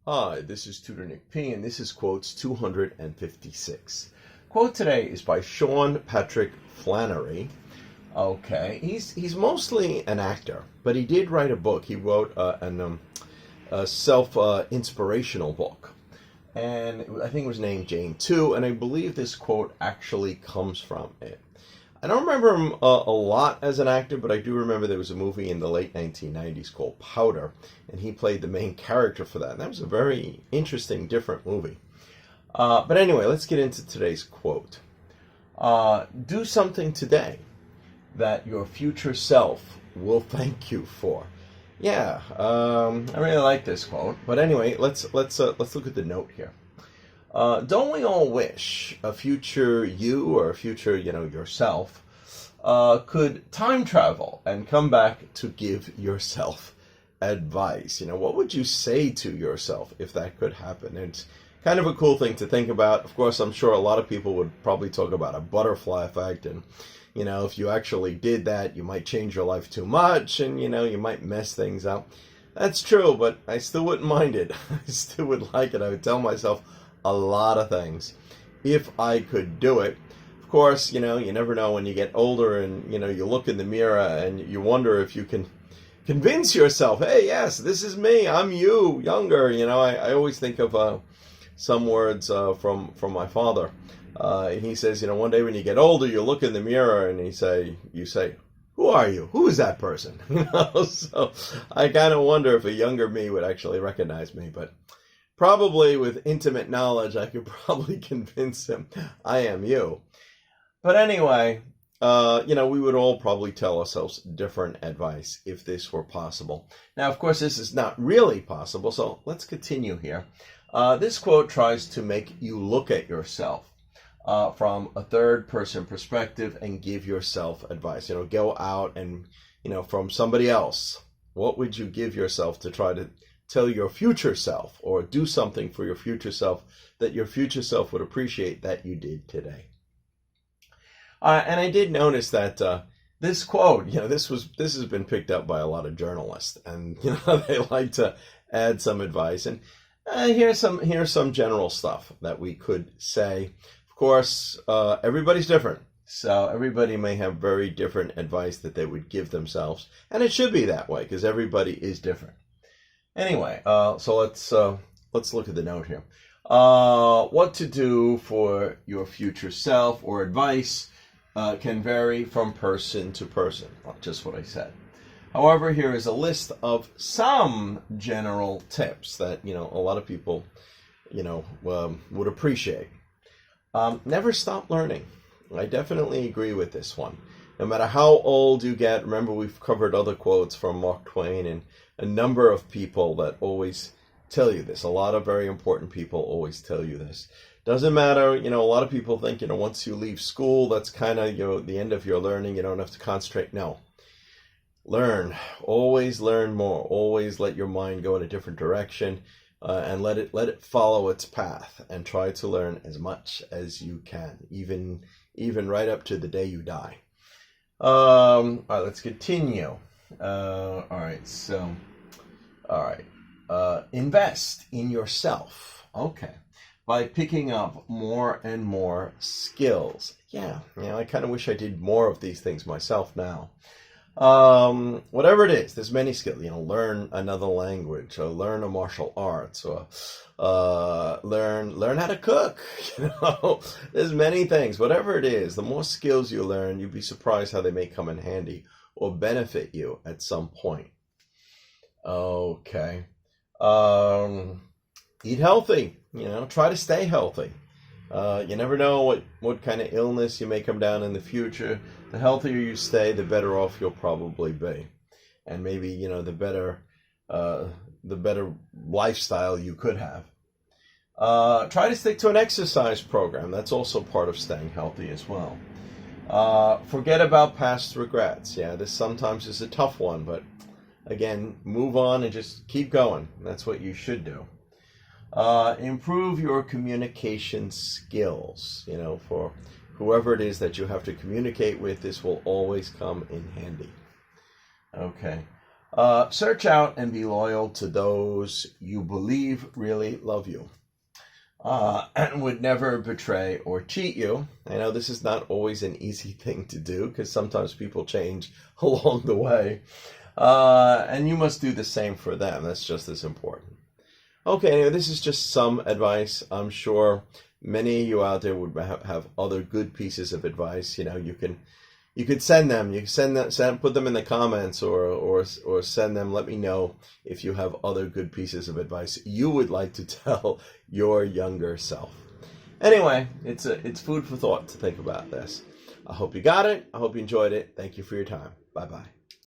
Hi, this is Tutor Nick P, and this is Quotes 256. Quote today is by Sean Patrick Flanery. Okay, he's mostly an actor, but he did write a book. He wrote a self-inspirational book, and I think it was named Jane 2, and I believe this quote actually comes from it. I don't remember him a lot as an actor, but I do remember there was a movie in the late 1990s called Powder, and he played the main character for that. And that was a very interesting, different movie. But anyway, let's get into today's quote. Do something today that your future self will thank you for. Yeah, I really like this quote. But anyway, let's look at the note here. Don't we all wish a future you or a future, yourself could time travel and come back to give yourself advice? What would you say to yourself if that could happen? It's kind of a cool thing to think about. Of course, I'm sure a lot of people would probably talk about a butterfly effect, and if you actually did that, you might change your life too much, and you might mess things up. That's true, but I still wouldn't mind it. I still would like it. I would tell myself a lot of things if I could do it. Of course, you never know when you get older, and you look in the mirror and you wonder if you can convince yourself, hey, yes, this is me, I'm you, younger. I always think of some words from my father. He says, one day when you get older, you look in the mirror and you say, who are you? Who is that person? So I kind of wonder if a younger me would actually recognize me, but probably with intimate knowledge, I could probably convince him I am you. But anyway, we would all probably tell ourselves different advice if this were possible. Now, of course, this is not really possible, so let's continue here. This quote tries to make you look at yourself from a third-person perspective and give yourself advice. Go out and, from somebody else, what would you give yourself to try to tell your future self, or do something for your future self that your future self would appreciate that you did today? And I did notice that this quote, this has been picked up by a lot of journalists, and they like to add some advice. And here's some general stuff that we could say. Of course, everybody's different, so everybody may have very different advice that they would give themselves, and it should be that way because everybody is different. Anyway, so let's look at the note here. What to do for your future self, or advice, can vary from person to person. Just what I said. However, here is a list of some general tips that a lot of people would appreciate. Never stop learning. I definitely agree with this one. No matter how old you get, remember we've covered other quotes from Mark Twain and a number of people that always tell you this. A lot of very important people always tell you this. Doesn't matter, a lot of people think, once you leave school, that's kind of, the end of your learning. You don't have to concentrate. No. Learn. Always learn more. Always let your mind go in a different direction, and let it follow its path, and try to learn as much as you can, even right up to the day you die. All right, let's continue. Invest in yourself. Okay. By picking up more and more skills. Yeah, I kind of wish I did more of these things myself now. Whatever it is, there's many skills. Learn another language, or learn a martial arts, or learn how to cook. There's many things. Whatever it is, the more skills you learn, you'd be surprised how they may come in handy or benefit you at some point. Okay. Eat healthy. Try to stay healthy. You never know what kind of illness you may come down in the future. The healthier you stay, the better off you'll probably be, and maybe the better lifestyle you could have. Try to stick to an exercise program. That's also part of staying healthy as well. Forget about past regrets. Yeah, this sometimes is a tough one, but again, move on and just keep going. That's what you should do. Improve your communication skills. For whoever it is that you have to communicate with, this will always come in handy. Okay. Search out and be loyal to those you believe really love you. And would never betray or cheat you. I know this is not always an easy thing to do because sometimes people change along the way. And you must do the same for them. That's just as important. Okay, anyway, this is just some advice. I'm sure many of you out there would have other good pieces of advice. You could send them. You can put them in the comments or send them. Let me know if you have other good pieces of advice you would like to tell your younger self. Anyway, it's food for thought to think about this. I hope you got it. I hope you enjoyed it. Thank you for your time. Bye-bye.